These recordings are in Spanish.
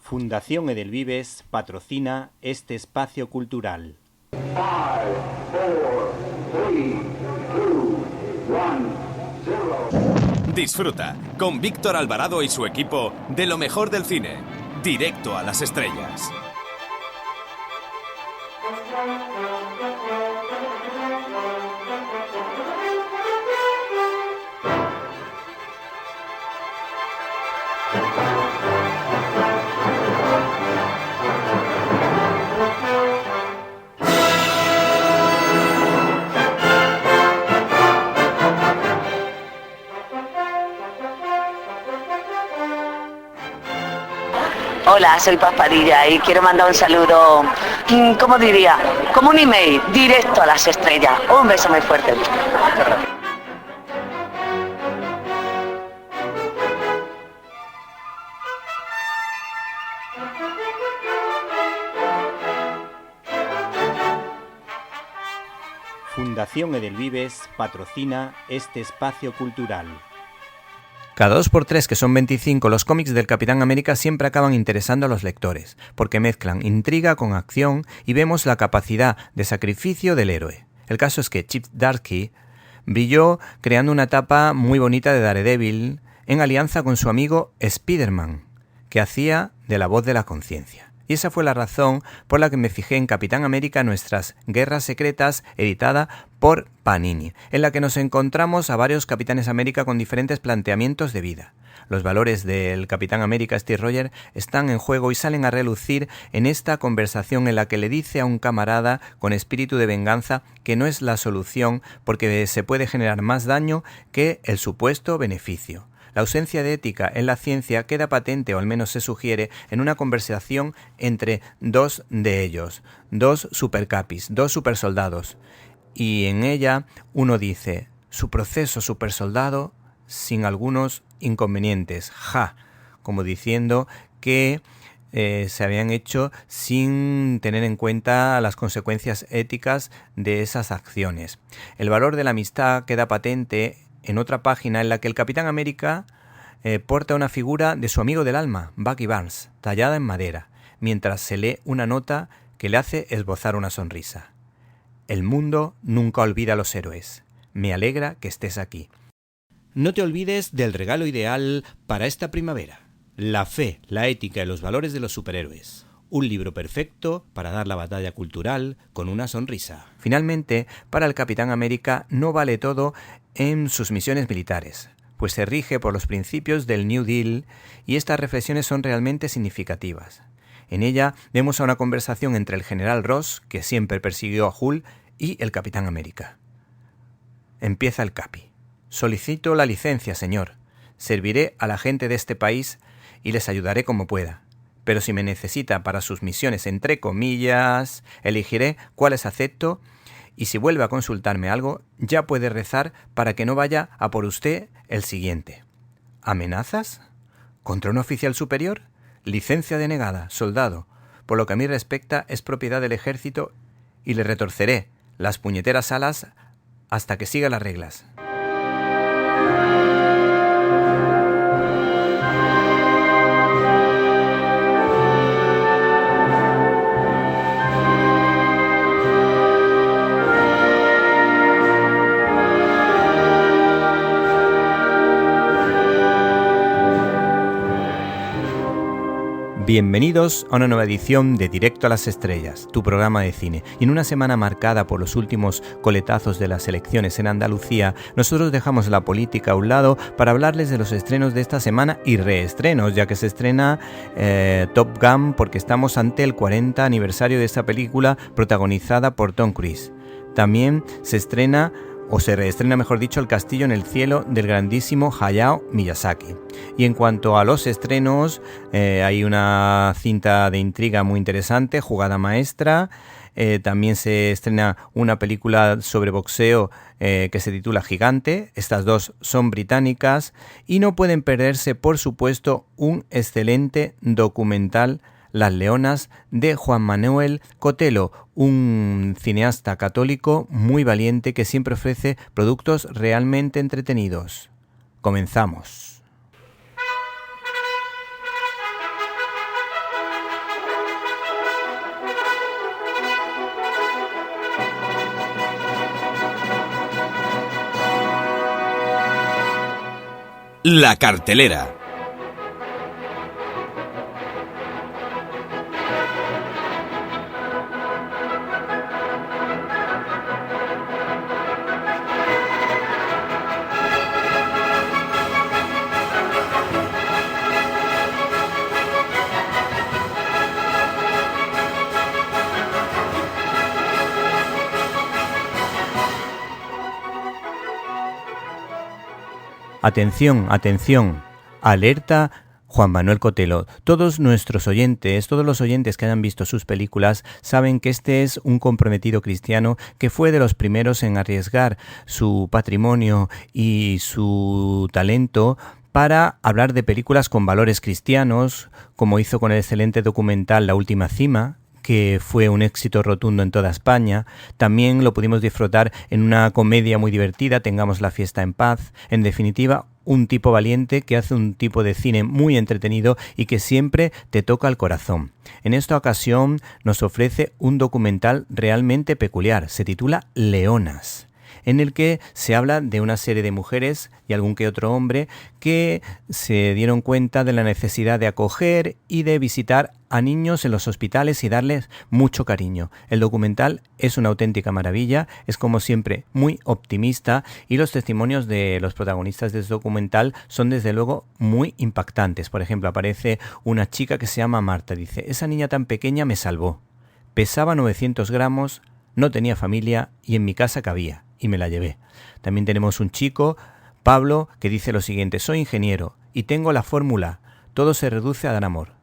Fundación Edelvives patrocina este espacio cultural. 5, 4, 3, 2, 1, 0. Disfruta con Víctor Alvarado y su equipo de lo mejor del cine. Directo a las estrellas. Hola, soy Paz Padilla y quiero mandar un saludo, ¿cómo diría? Como un email, directo a las estrellas. Un beso muy fuerte. Fundación Edelvives patrocina este espacio cultural. Cada 2x3, que son 25, los cómics del Capitán América siempre acaban interesando a los lectores, porque mezclan intriga con acción y vemos la capacidad de sacrificio del héroe. El caso es que Chip Zdarsky brilló creando una etapa muy bonita de Daredevil en alianza con su amigo Spider-Man, que hacía de la voz de la conciencia. Y esa fue la razón por la que me fijé en Capitán América Nuestras Guerras Secretas, editada por Panini, en la que nos encontramos a varios Capitanes América con diferentes planteamientos de vida. Los valores del Capitán América Steve Rogers están en juego y salen a relucir en esta conversación en la que le dice a un camarada con espíritu de venganza que no es la solución porque se puede generar más daño que el supuesto beneficio. La ausencia de ética en la ciencia queda patente, o al menos se sugiere, en una conversación entre dos de ellos, dos supercapis, dos supersoldados. Y en ella uno dice, su proceso supersoldado sin algunos inconvenientes, como diciendo que se habían hecho sin tener en cuenta las consecuencias éticas de esas acciones. El valor de la amistad queda patente en otra página en la que el Capitán América porta una figura de su amigo del alma, Bucky Barnes, tallada en madera, mientras se lee una nota que le hace esbozar una sonrisa. El mundo nunca olvida a los héroes. Me alegra que estés aquí. No te olvides del regalo ideal para esta primavera. La fe, la ética y los valores de los superhéroes. Un libro perfecto para dar la batalla cultural con una sonrisa. Finalmente, para el Capitán América no vale todo en sus misiones militares, pues se rige por los principios del New Deal y estas reflexiones son realmente significativas. En ella vemos a una conversación entre el general Ross, que siempre persiguió a Hulk, y el Capitán América. Empieza el Capi. Solicito la licencia, señor. Serviré a la gente de este país y les ayudaré como pueda. Pero si me necesita para sus misiones entre comillas, elegiré cuáles acepto y si vuelve a consultarme algo, ya puede rezar para que no vaya a por usted el siguiente. ¿Amenazas? ¿Contra un oficial superior? Licencia denegada, soldado. Por lo que a mí respecta es propiedad del ejército y le retorceré las puñeteras alas hasta que siga las reglas. Bienvenidos a una nueva edición de Directo a las Estrellas, tu programa de cine. Y en una semana marcada por los últimos coletazos de las elecciones en Andalucía, nosotros dejamos la política a un lado para hablarles de los estrenos de esta semana y reestrenos, ya que se estrena Top Gun porque estamos ante el 40 aniversario de esta película protagonizada por Tom Cruise. También se estrena, o se reestrena mejor dicho, El Castillo en el Cielo del grandísimo Hayao Miyazaki. Y en cuanto a los estrenos, hay una cinta de intriga muy interesante, Jugada Maestra. También se estrena una película sobre boxeo que se titula Gigante. Estas dos son británicas y no pueden perderse, por supuesto, un excelente documental, Las Leonas, de Juan Manuel Cotelo, un cineasta católico muy valiente que siempre ofrece productos realmente entretenidos. Comenzamos. La cartelera. Atención, atención, alerta Juan Manuel Cotelo. Todos nuestros oyentes, todos los oyentes que hayan visto sus películas saben que este es un comprometido cristiano que fue de los primeros en arriesgar su patrimonio y su talento para hablar de películas con valores cristianos, como hizo con el excelente documental La Última Cima, que fue un éxito rotundo en toda España. También lo pudimos disfrutar en una comedia muy divertida, Tengamos la fiesta en paz. En definitiva, un tipo valiente que hace un tipo de cine muy entretenido y que siempre te toca el corazón. En esta ocasión nos ofrece un documental realmente peculiar. Se titula Leonas, en el que se habla de una serie de mujeres y algún que otro hombre que se dieron cuenta de la necesidad de acoger y de visitar a niños en los hospitales y darles mucho cariño. El documental es una auténtica maravilla, es como siempre muy optimista y los testimonios de los protagonistas de este documental son desde luego muy impactantes. Por ejemplo, aparece una chica que se llama Marta, dice: esa niña tan pequeña me salvó, pesaba 900 gramos, no tenía familia y en mi casa cabía y me la llevé. También tenemos un chico, Pablo, que dice lo siguiente: soy ingeniero y tengo la fórmula, todo se reduce a dar amor.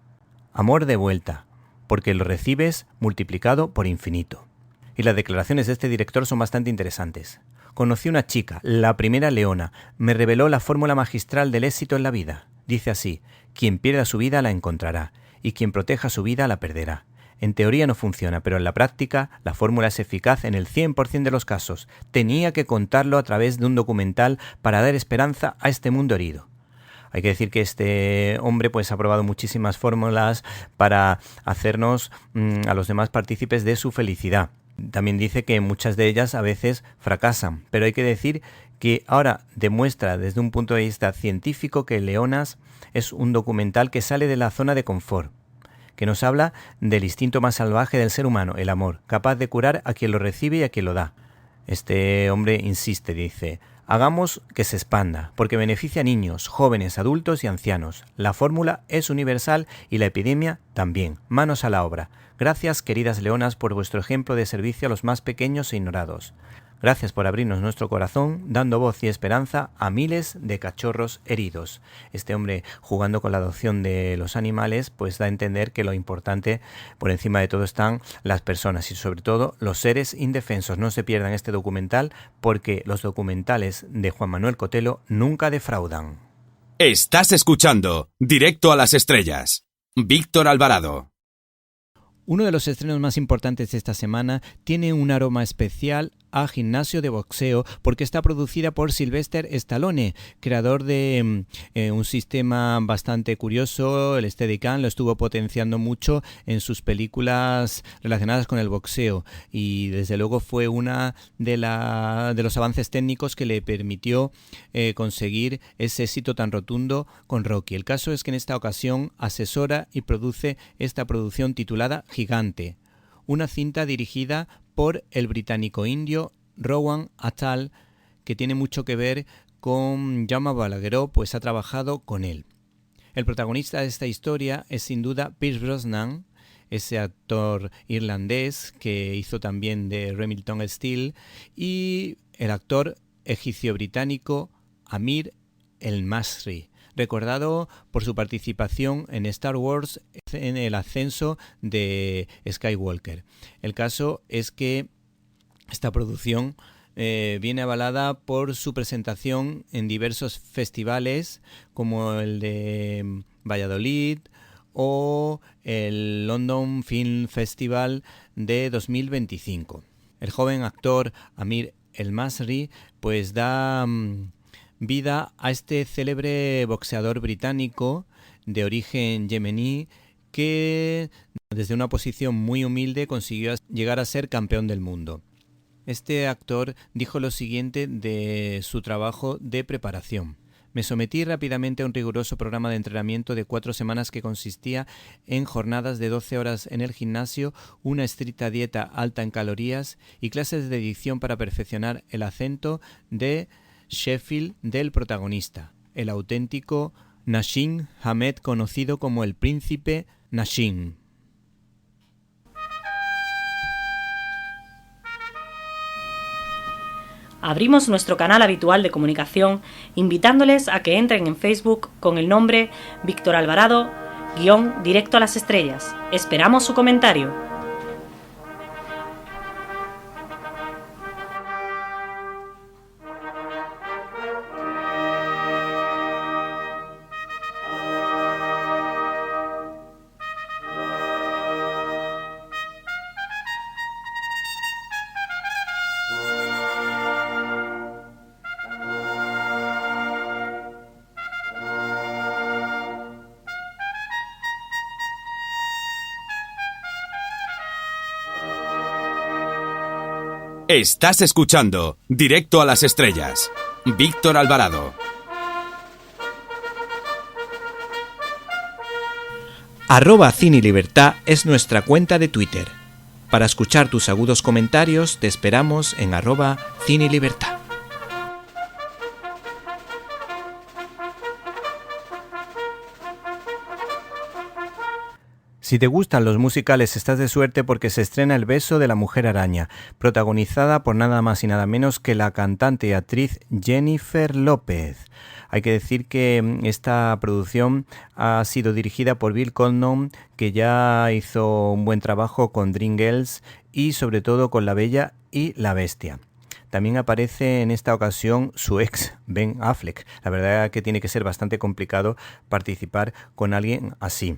Amor de vuelta, porque lo recibes multiplicado por infinito. Y las declaraciones de este director son bastante interesantes. Conocí una chica, la primera leona, me reveló la fórmula magistral del éxito en la vida. Dice así: quien pierda su vida la encontrará, y quien proteja su vida la perderá. En teoría no funciona, pero en la práctica la fórmula es eficaz en el 100% de los casos. Tenía que contarlo a través de un documental para dar esperanza a este mundo herido. Hay que decir que este hombre pues ha probado muchísimas fórmulas para hacernos a los demás partícipes de su felicidad. También dice que muchas de ellas a veces fracasan, pero hay que decir que ahora demuestra desde un punto de vista científico que Leonas es un documental que sale de la zona de confort, que nos habla del instinto más salvaje del ser humano, el amor, capaz de curar a quien lo recibe y a quien lo da. Este hombre insiste, dice: hagamos que se expanda, porque beneficia a niños, jóvenes, adultos y ancianos. La fórmula es universal y la epidemia también. Manos a la obra. Gracias, queridas leonas, por vuestro ejemplo de servicio a los más pequeños e ignorados. Gracias por abrirnos nuestro corazón, dando voz y esperanza a miles de cachorros heridos. Este hombre, jugando con la adopción de los animales, pues da a entender que lo importante, por encima de todo, están las personas y sobre todo los seres indefensos. No se pierdan este documental, porque los documentales de Juan Manuel Cotelo nunca defraudan. Estás escuchando Directo a las Estrellas. Víctor Alvarado. Uno de los estrenos más importantes de esta semana tiene un aroma especial a Gimnasio de boxeo, porque está producida por Sylvester Stallone, creador de un sistema bastante curioso, el Steadicam. Lo estuvo potenciando mucho en sus películas relacionadas con el boxeo y desde luego fue una de los avances técnicos que le permitió conseguir ese éxito tan rotundo con Rocky. El caso es que en esta ocasión asesora y produce esta producción titulada Gigante, una cinta dirigida por el británico indio Rowan Attal, que tiene mucho que ver con Jaume Balagueró, pues ha trabajado con él. El protagonista de esta historia es sin duda Pierce Brosnan, ese actor irlandés que hizo también de Remington Steele, y el actor egipcio-británico Amir El-Masri, recordado por su participación en Star Wars en el ascenso de Skywalker. El caso es que esta producción viene avalada por su presentación en diversos festivales como el de Valladolid o el London Film Festival de 2025. El joven actor Amir El-Masri pues da vida a este célebre boxeador británico de origen yemení que desde una posición muy humilde consiguió llegar a ser campeón del mundo. Este actor dijo lo siguiente de su trabajo de preparación: Me sometí rápidamente a un riguroso programa de entrenamiento de 4 semanas que consistía en jornadas de 12 horas en el gimnasio, una estricta dieta alta en calorías y clases de dicción para perfeccionar el acento de Sheffield del protagonista, el auténtico Nassim Hamed, conocido como el Príncipe Nassim. Abrimos nuestro canal habitual de comunicación invitándoles a que entren en Facebook con el nombre Víctor Alvarado _Directo a las Estrellas. Esperamos su comentario. Estás escuchando Directo a las Estrellas. Víctor Alvarado. @CineLibertad es nuestra cuenta de Twitter. Para escuchar tus agudos comentarios te esperamos en @CineLibertad. Si te gustan los musicales, estás de suerte porque se estrena El beso de la mujer araña, protagonizada por nada más y nada menos que la cantante y actriz Jennifer López. Hay que decir que esta producción ha sido dirigida por Bill Condon, que ya hizo un buen trabajo con Dreamgirls y sobre todo con La Bella y la Bestia. También aparece en esta ocasión su ex, Ben Affleck. La verdad es que tiene que ser bastante complicado participar con alguien así.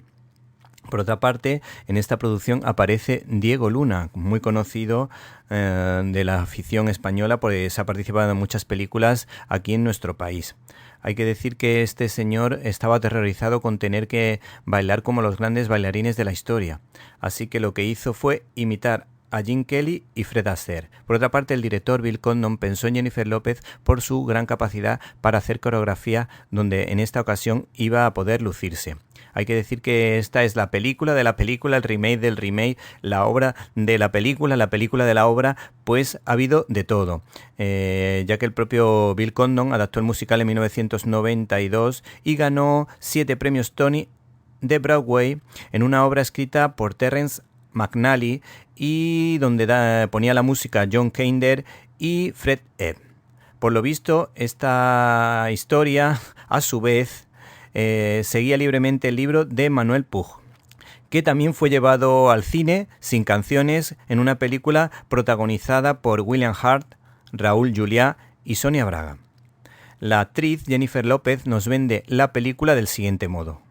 Por otra parte, en esta producción aparece Diego Luna, muy conocido de la afición española, pues ha participado en muchas películas aquí en nuestro país. Hay que decir que este señor estaba aterrorizado con tener que bailar como los grandes bailarines de la historia, así que lo que hizo fue imitar a Gene Kelly y Fred Astaire. Por otra parte, el director Bill Condon pensó en Jennifer López por su gran capacidad para hacer coreografía, donde en esta ocasión iba a poder lucirse. Hay que decir que esta es la película de la película, el remake del remake, la obra de la película de la obra, pues ha habido de todo. Ya que el propio Bill Condon adaptó el musical en 1992 y ganó 7 premios Tony de Broadway en una obra escrita por Terrence McNally y donde ponía la música John Kander y Fred Ebb. Por lo visto, esta historia, a su vez, seguía libremente el libro de Manuel Puig, que también fue llevado al cine sin canciones en una película protagonizada por William Hurt, Raúl Juliá y Sonia Braga. La actriz Jennifer López nos vende la película del siguiente modo.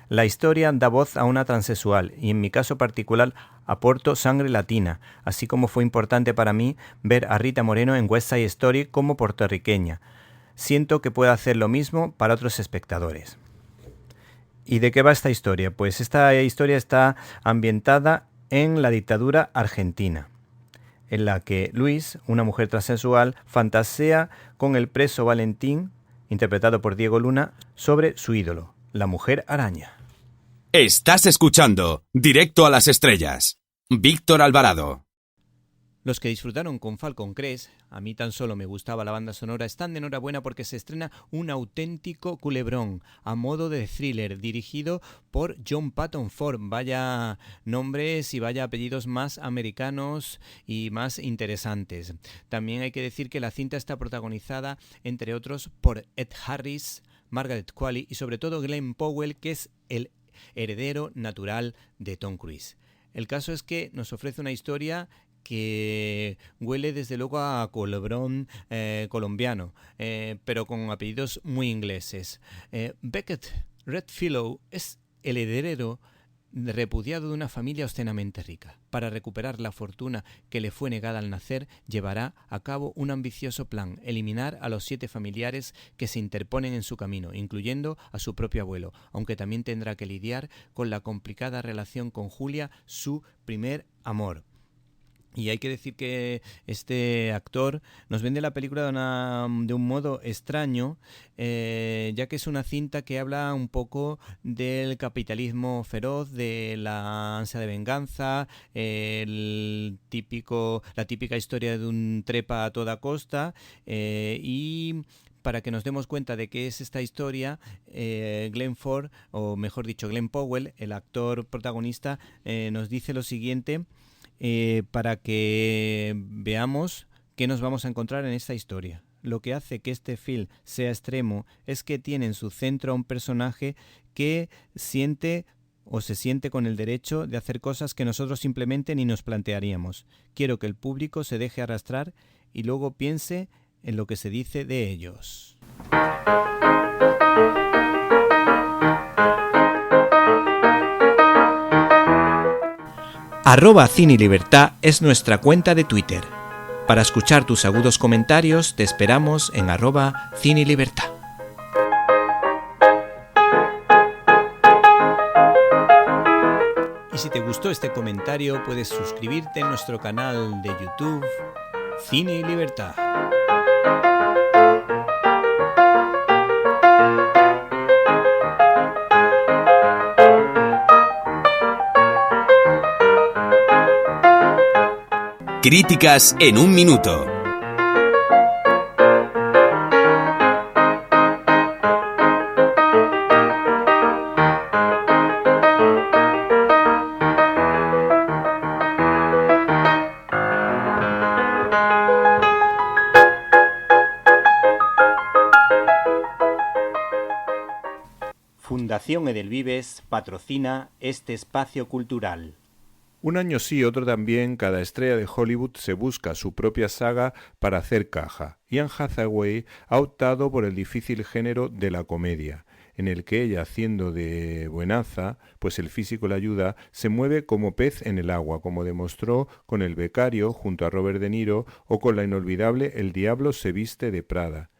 La historia da voz a una transexual y en mi caso particular aporto sangre latina, así como fue importante para mí ver a Rita Moreno en West Side Story como puertorriqueña. Siento que pueda hacer lo mismo para otros espectadores. ¿Y de qué va esta historia? Pues esta historia está ambientada en la dictadura argentina, en la que Luis, una mujer transexual, fantasea con el preso Valentín, interpretado por Diego Luna, sobre su ídolo, la mujer araña. Estás escuchando Directo a las Estrellas. Víctor Alvarado. Los que disfrutaron con Falcon Crest, a mí tan solo me gustaba la banda sonora, están de enhorabuena porque se estrena un auténtico culebrón a modo de thriller dirigido por John Patton Ford. Vaya nombres y vaya apellidos más americanos y más interesantes. También hay que decir que la cinta está protagonizada, entre otros, por Ed Harris, Margaret Qualley y sobre todo Glenn Powell, que es el heredero natural de Tom Cruise. El caso es que nos ofrece una historia que huele desde luego a culebrón colombiano, pero con apellidos muy ingleses. Beckett Redfellow es el heredero repudiado de una familia obscenamente rica. Para recuperar la fortuna que le fue negada al nacer, llevará a cabo un ambicioso plan: eliminar a los 7 familiares que se interponen en su camino, incluyendo a su propio abuelo, aunque también tendrá que lidiar con la complicada relación con Julia, su primer amor. Y hay que decir que este actor nos vende la película de un modo extraño, ya que es una cinta que habla un poco del capitalismo feroz, de la ansia de venganza, la típica historia de un trepa a toda costa, y para que nos demos cuenta de qué es esta historia, Glenn Ford, o mejor dicho Glenn Powell, el actor protagonista, nos dice lo siguiente, para que veamos qué nos vamos a encontrar en esta historia. Lo que hace que este film sea extremo es que tiene en su centro a un personaje que siente o se siente con el derecho de hacer cosas que nosotros simplemente ni nos plantearíamos. Quiero que el público se deje arrastrar y luego piense en lo que se dice de ellos. @CineLibertad es nuestra cuenta de Twitter. Para escuchar tus agudos comentarios te esperamos en @CineLibertad. Y si te gustó este comentario puedes suscribirte en nuestro canal de YouTube Cine y Libertad. Críticas en un minuto. Fundación Edelvives patrocina este espacio cultural. Un año sí, otro también, cada estrella de Hollywood se busca su propia saga para hacer caja. Y Anne Hathaway ha optado por el difícil género de la comedia, en el que ella, haciendo de buenaza, pues el físico la ayuda, se mueve como pez en el agua, como demostró con El becario junto a Robert De Niro o con la inolvidable El diablo se viste de Prada,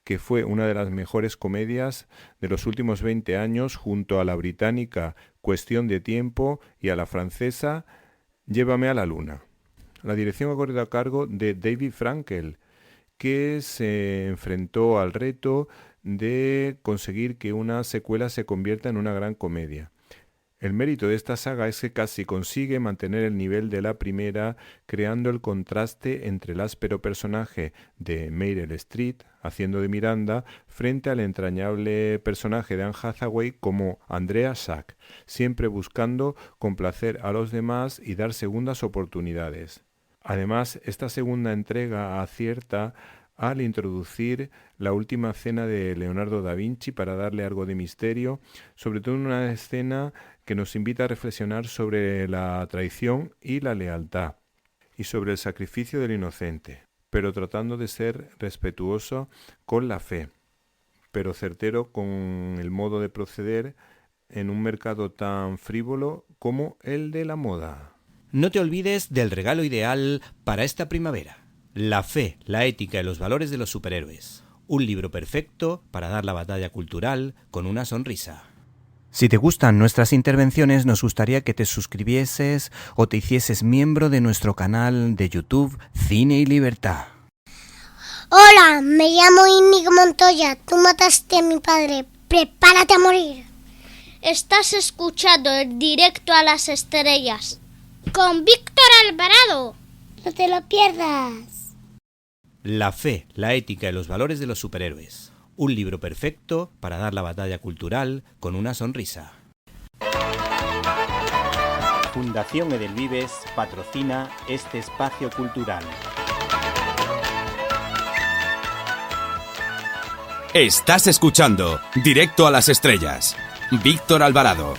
que fue una de las mejores comedias de los últimos 20 años junto a la británica Cuestión de tiempo y a la francesa Llévame a la luna. La dirección ha corrido a cargo de David Frankel, que se enfrentó al reto de conseguir que una secuela se convierta en una gran comedia. El mérito de esta saga es que casi consigue mantener el nivel de la primera, creando el contraste entre el áspero personaje de Meryl Streep, haciendo de Miranda, frente al entrañable personaje de Anne Hathaway como Andrea Sack, siempre buscando complacer a los demás y dar segundas oportunidades. Además, esta segunda entrega acierta al introducir la última cena de Leonardo da Vinci para darle algo de misterio, sobre todo en una escena que nos invita a reflexionar sobre la traición y la lealtad, y sobre el sacrificio del inocente, pero tratando de ser respetuoso con la fe, pero certero con el modo de proceder en un mercado tan frívolo como el de la moda. No te olvides del regalo ideal para esta primavera: La fe, la ética y los valores de los superhéroes. Un libro perfecto para dar la batalla cultural con una sonrisa. Si te gustan nuestras intervenciones, nos gustaría que te suscribieses o te hicieses miembro de nuestro canal de YouTube Cine y Libertad. Hola, me llamo Íñigo Montoya. Tú mataste a mi padre. Prepárate a morir. Estás escuchando el Directo a las Estrellas con Víctor Alvarado. No te lo pierdas. La fe, la ética y los valores de los superhéroes. Un libro perfecto para dar la batalla cultural con una sonrisa. Fundación Edelvives patrocina este espacio cultural. Estás escuchando Directo a las Estrellas. Víctor Alvarado.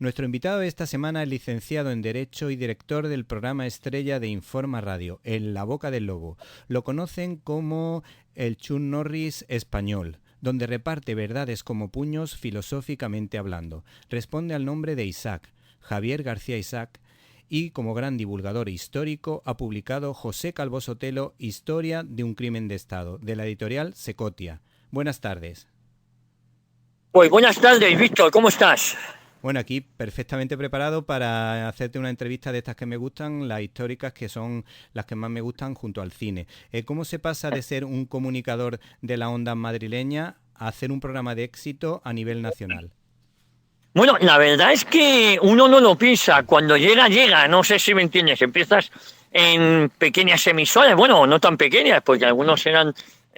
Nuestro invitado de esta semana es licenciado en Derecho y director del programa estrella de Informa Radio, En la Boca del Lobo. Lo conocen como el Chuck Norris español, donde reparte verdades como puños filosóficamente hablando. Responde al nombre de Isaac, Javier García Isaac, y como gran divulgador histórico ha publicado José Calvo Sotelo, Historia de un crimen de Estado, de la editorial Secotia. Buenas tardes. Pues buenas tardes, Víctor, ¿cómo estás? Bueno, aquí perfectamente preparado para hacerte una entrevista de estas que me gustan, las históricas, que son las que más me gustan junto al cine. ¿Cómo se pasa de ser un comunicador de la onda madrileña a hacer un programa de éxito a nivel nacional? Bueno, la verdad es que uno no lo piensa. Cuando llega. No sé si me entiendes. Empiezas en pequeñas emisoras, bueno, no tan pequeñas, porque algunos eran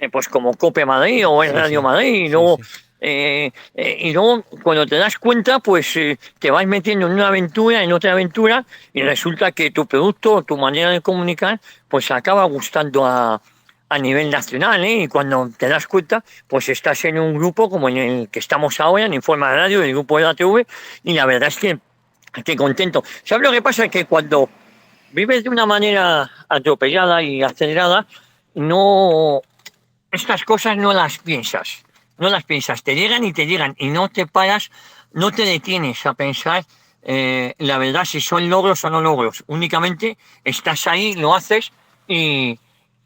pues como COPE Madrid o Radio Madrid, y luego... y luego cuando te das cuenta pues te vas metiendo en una aventura, en otra aventura, y resulta que tu producto, tu manera de comunicar pues acaba gustando a nivel nacional, y cuando te das cuenta pues estás en un grupo como en el que estamos ahora, en Informa Radio, el grupo de la TV, y la verdad es que contento. ¿Sabes lo que pasa? Que cuando vives de una manera atropellada y acelerada, estas cosas no las piensas, te llegan y no te paras, no te detienes a pensar la verdad si son logros o no logros. Únicamente estás ahí, lo haces y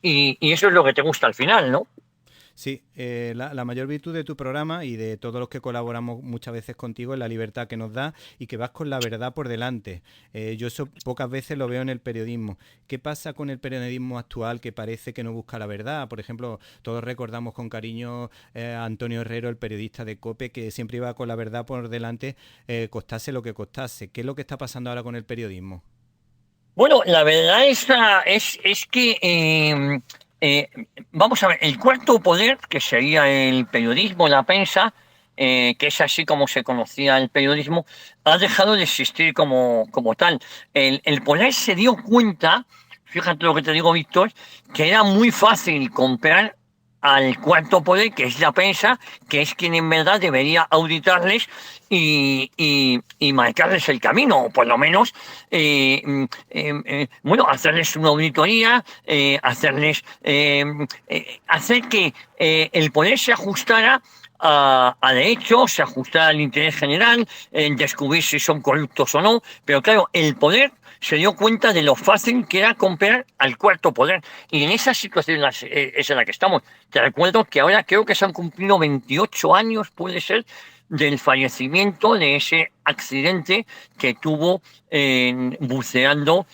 eso es lo que te gusta al final, ¿no? Sí, la mayor virtud de tu programa y de todos los que colaboramos muchas veces contigo es la libertad que nos da y que vas con la verdad por delante. Yo eso pocas veces lo veo en el periodismo. ¿Qué pasa con el periodismo actual que parece que no busca la verdad? Por ejemplo, todos recordamos con cariño a Antonio Herrero, el periodista de COPE, que siempre iba con la verdad por delante, costase lo que costase. ¿Qué es lo que está pasando ahora con el periodismo? Bueno, la verdad es que... vamos a ver, el cuarto poder, que sería el periodismo, la prensa, que es así como se conocía el periodismo, ha dejado de existir como tal. El poder se dio cuenta, fíjate lo que te digo, Víctor, que era muy fácil comprar al cuarto poder, que es la prensa, que es quien en verdad debería auditarles y marcarles el camino, o por lo menos hacerles una auditoría, hacer que el poder se ajustara a derecho, se ajustara al interés general, en descubrir si son corruptos o no, pero claro, el poder se dio cuenta de lo fácil que era comprar al cuarto poder. Y en esa situación es en la que estamos. Te recuerdo que ahora creo que se han cumplido 28 años, puede ser, del fallecimiento de ese accidente que tuvo buceando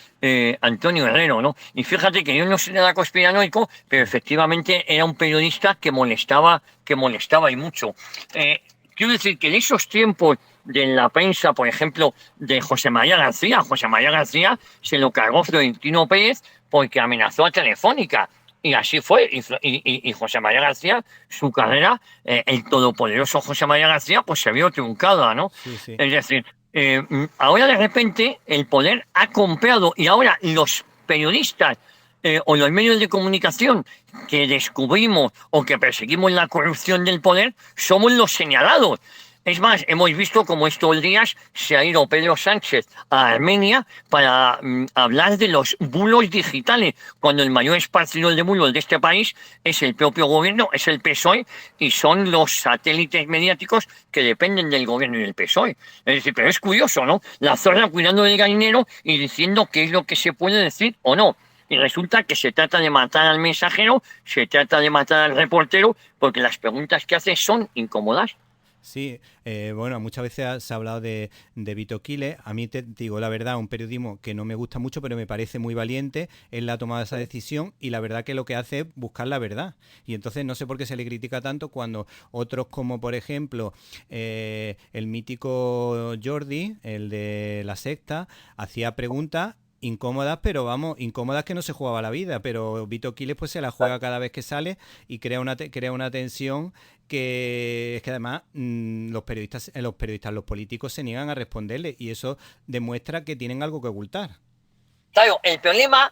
Antonio Herrero, ¿no? Y fíjate que yo no soy nada conspiranoico, pero efectivamente era un periodista que molestaba y mucho. Quiero decir que en esos tiempos de la prensa, por ejemplo, de José María García se lo cargó Florentino Pérez porque amenazó a Telefónica. Y así fue. Y José María García, su carrera, el todopoderoso José María García, pues se vio truncada, ¿no? Sí. Es decir, ahora de repente el poder ha comprado, y ahora los periodistas o los medios de comunicación que descubrimos o que perseguimos la corrupción del poder somos los señalados. Es más, hemos visto como estos días se ha ido Pedro Sánchez a Armenia para hablar de los bulos digitales, cuando el mayor esparcidor de bulos de este país es el propio gobierno, es el PSOE, y son los satélites mediáticos que dependen del gobierno y del PSOE. Es decir, pero es curioso, ¿no? La zorra cuidando del gallinero y diciendo qué es lo que se puede decir o no. Y resulta que se trata de matar al mensajero, se trata de matar al reportero, porque las preguntas que hace son incómodas. Sí, bueno, muchas veces se ha hablado de Vito Quiles. A mí te digo la verdad, un periodismo que no me gusta mucho, pero me parece muy valiente. Él ha tomado esa decisión y la verdad que lo que hace es buscar la verdad. Y entonces no sé por qué se le critica tanto cuando otros como, por ejemplo, el mítico Jordi, el de La Sexta, hacía preguntas incómodas, pero vamos, incómodas que no se jugaba la vida, pero Vito Quiles pues se la juega cada vez que sale y crea una tensión que es que además los políticos se niegan a responderle, y eso demuestra que tienen algo que ocultar. Claro, el problema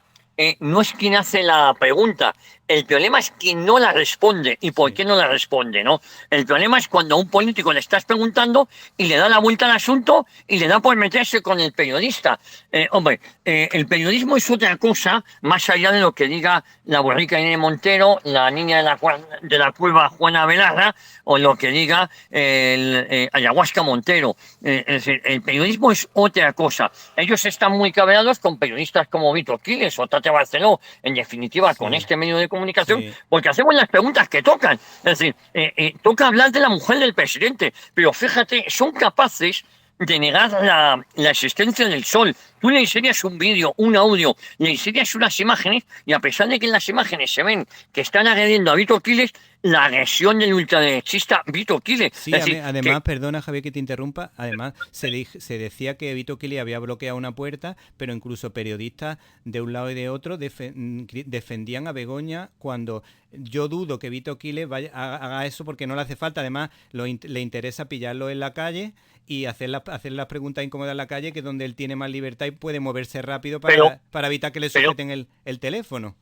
no es quien hace la pregunta, el problema es quien no la responde. ¿Y por qué no la responde, no? El problema es cuando a un político le estás preguntando y le da la vuelta al asunto y le da por meterse con el periodista. El periodismo es otra cosa, más allá de lo que diga la borrica Irene Montero, la niña de la cueva Juana Velarra, o lo que diga Ayahuasca Montero. Es decir, el periodismo es otra cosa. Ellos están muy cabreados con periodistas como Vito Quiles o Tate Barceló, en definitiva, con este medio de comunicación, porque hacemos las preguntas que tocan. Es decir, toca hablar de la mujer del presidente, pero fíjate, son capaces de negar la existencia del Sol. Tú le enseñas un vídeo, un audio, le enseñas unas imágenes y a pesar de que en las imágenes se ven que están agrediendo a Vito Quiles, la agresión del ultraderechista Vito Quiles. Sí, además, perdona Javier que te interrumpa, además se decía que Vito Quiles había bloqueado una puerta, pero incluso periodistas de un lado y de otro defendían a Begoña cuando yo dudo que Vito Quiles haga eso porque no le hace falta, además le interesa pillarlo en la calle y hacer las preguntas incómodas en la calle, que es donde él tiene más libertad y puede moverse rápido para evitar que le sujeten el teléfono.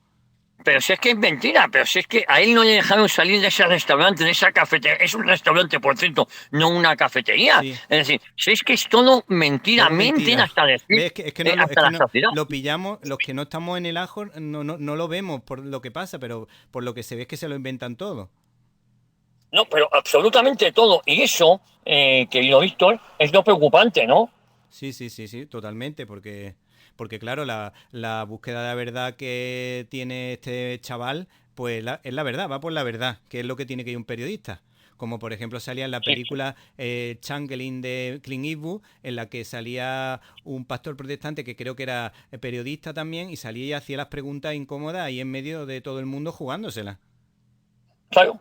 Pero si es que es mentira, pero si es que a él no le dejaron salir de ese restaurante, de esa cafetería. Es un restaurante, por cierto, no una cafetería. Sí. Es decir, si es que es todo mentira, mentira hasta decir. Es que no, lo pillamos, los que no estamos en el ajo no lo vemos por lo que pasa, pero por lo que se ve es que se lo inventan todo. No, pero absolutamente todo. Y eso, querido Víctor, es lo preocupante, ¿no? Sí, totalmente, porque claro, la búsqueda de la verdad que tiene este chaval, pues es la verdad, va por la verdad, que es lo que tiene que ir un periodista. Como por ejemplo salía en la película Changeling de Clint Eastwood, en la que salía un pastor protestante que creo que era periodista también, y salía y hacía las preguntas incómodas ahí en medio de todo el mundo jugándoselas. Claro.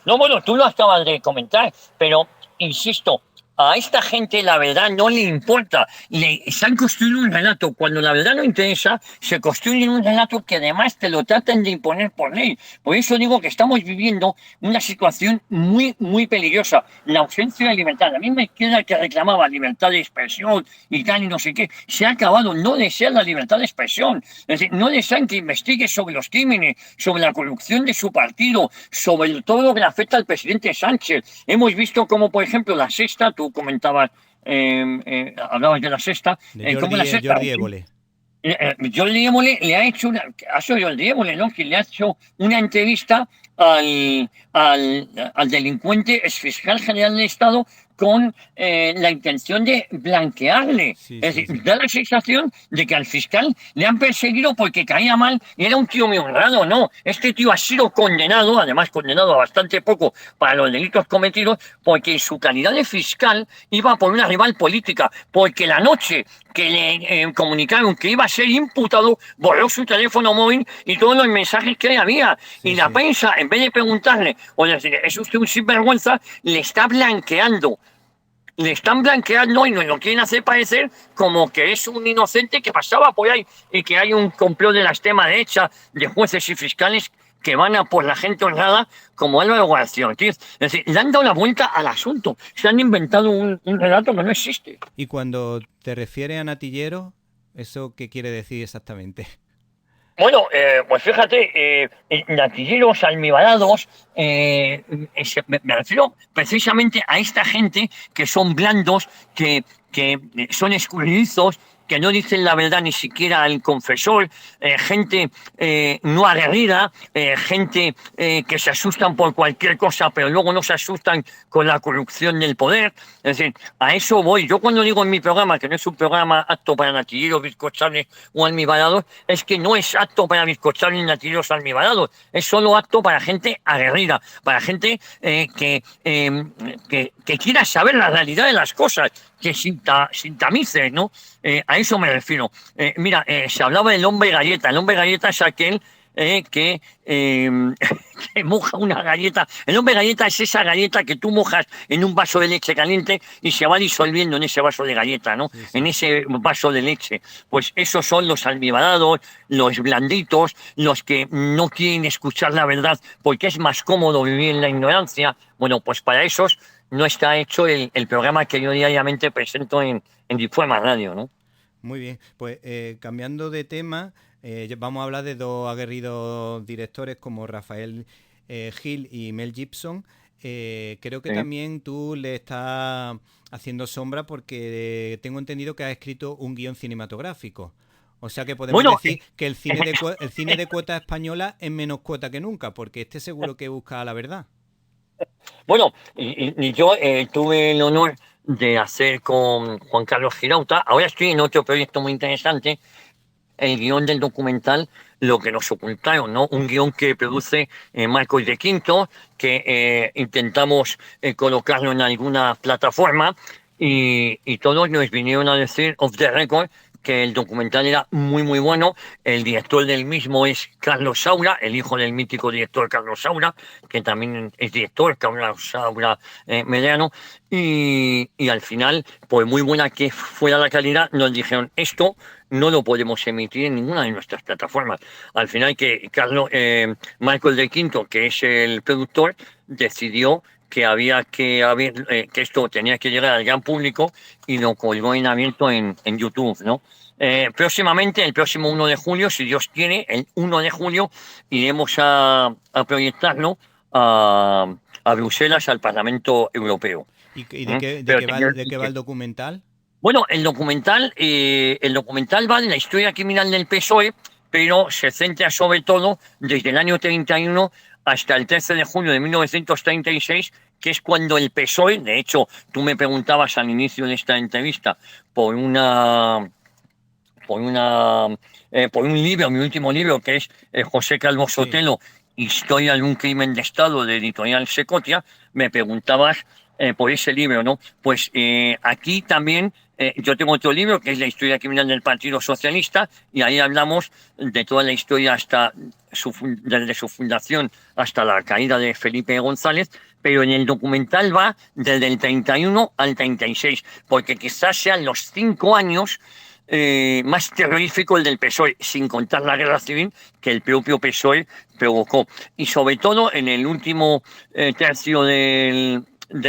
No, bueno, tú lo acabas de comentar, pero insisto, a esta gente la verdad no le importa. Se han construido un relato. Cuando la verdad no interesa, se construye un relato que además te lo tratan de imponer por ley. Por eso digo que estamos viviendo una situación muy, muy peligrosa. La ausencia de libertad. La misma izquierda que reclamaba libertad de expresión y tal y no sé qué, se ha acabado. No desea la libertad de expresión. Es decir, no desean que investigue sobre los crímenes, sobre la corrupción de su partido, sobre todo lo que le afecta al presidente Sánchez. Hemos visto como, por ejemplo, La Sexta, tú comentabas, hablabas de La Sexta. Jordi Évole. Jordi Évole le ha hecho Jordi Évole, ¿no? Que le ha hecho una entrevista al delincuente exfiscal general del Estado con la intención de blanquearle. Es decir, da la sensación de que al fiscal le han perseguido porque caía mal y era un tío muy honrado. No, este tío ha sido condenado, además condenado a bastante poco para los delitos cometidos, porque en su calidad de fiscal iba por una rival política, porque la noche que le comunicaron que iba a ser imputado, borró su teléfono móvil y todos los mensajes que había. Y la prensa, en vez de preguntarle, o decir, es usted un sinvergüenza, le está blanqueando. Le están blanqueando y nos lo quieren hacer parecer como que es un inocente que pasaba por ahí y que hay un complot de la extrema derecha, de jueces y fiscales que van a por la gente honrada como Álvaro García Ortiz. Es decir, le han dado la vuelta al asunto. Se han inventado un relato que no existe. Y cuando te refieres a Natillero, ¿eso qué quiere decir exactamente? Bueno, pues fíjate, natilleros, almibarados, me refiero precisamente a esta gente que son blandos, que son escurridizos, que no dicen la verdad ni siquiera al confesor, gente no aguerrida, gente que se asustan por cualquier cosa, pero luego no se asustan con la corrupción del poder. Es decir, a eso voy. Yo cuando digo en mi programa que no es un programa apto para natilleros, bizcochables o almibarados, es que no es apto para bizcochables, natilleros, almibarados. Es solo apto para gente aguerrida, para gente que quiera saber la realidad de las cosas, que sin tamices, ¿no? A eso me refiero. Mira, se hablaba del hombre galleta. El hombre galleta es aquel que moja una galleta. El hombre galleta es esa galleta que tú mojas en un vaso de leche caliente y se va disolviendo en ese vaso de galleta, ¿no? Sí. En ese vaso de leche. Pues esos son los almibarados, los blanditos, los que no quieren escuchar la verdad porque es más cómodo vivir en la ignorancia. Bueno, pues para esos no está hecho el programa que yo diariamente presento en Difuema Radio, ¿no? Muy bien, pues cambiando de tema, vamos a hablar de dos aguerridos directores como Rafael Gil y Mel Gibson. Creo que también tú le estás haciendo sombra porque tengo entendido que has escrito un guión cinematográfico. O sea que podemos decir que el cine de cuota española es menos cuota que nunca, porque este seguro que busca la verdad. Bueno, y yo tuve el honor de hacer con Juan Carlos Girauta. Ahora estoy en otro proyecto muy interesante, el guión del documental Lo que nos ocultaron, ¿no? Un guión que produce Marcos de Quinto, que intentamos colocarlo en alguna plataforma y todos nos vinieron a decir off the record que el documental era muy muy bueno. El director del mismo es Carlos Saura, el hijo del mítico director Carlos Saura, que también es director, Carlos Saura Medrano, y al final, por muy buena que fuera la calidad, nos dijeron esto no lo podemos emitir en ninguna de nuestras plataformas. Al final que Michael de Quinto, que es el productor, decidió que había que que esto tenía que llegar al gran público y lo colgó en abierto en YouTube, ¿no? Próximamente, el próximo 1 de julio, si Dios quiere, el 1 de julio iremos a proyectarlo a Bruselas, al Parlamento Europeo. ¿Y de qué va el documental? Bueno, el documental va de la historia criminal del PSOE, pero se centra sobre todo desde el año 31 hasta el 13 de junio de 1936, que es cuando el PSOE, de hecho, tú me preguntabas al inicio de esta entrevista por un libro, mi último libro, que es José Calvo Sotelo, Historia de un crimen de Estado, de Editorial Secotia, me preguntabas por ese libro, ¿no? Pues aquí también yo tengo otro libro que es La historia criminal del Partido Socialista, y ahí hablamos de toda la historia desde su fundación hasta la caída de Felipe González, pero en el documental va desde el 31 al 36, porque quizás sean los 5 años más terroríficos del PSOE, sin contar la guerra civil que el propio PSOE provocó. Y sobre todo en el último tercio del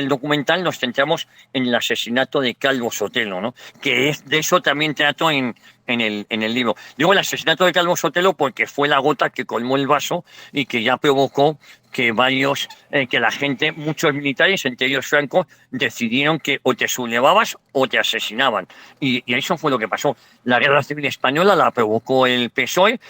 documental nos centramos en el asesinato de Calvo Sotelo, ¿no? Que es de eso también trato en el libro. Digo el asesinato de Calvo Sotelo porque fue la gota que colmó el vaso y que ya provocó que que la gente, muchos militares, entre ellos Franco, decidieron que o te sublevabas o te asesinaban. Y eso fue lo que pasó. La guerra civil española la provocó el PSOE.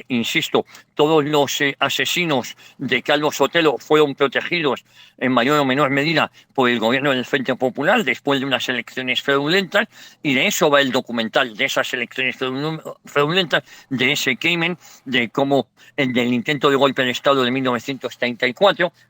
Insisto, todos los asesinos de Calvo Sotelo fueron protegidos en mayor o menor medida por el gobierno del Frente Popular después de unas elecciones fraudulentas, y de eso va el documental, de esas elecciones fraudulentas, de ese crimen, de cómo del intento de golpe de Estado de 1934.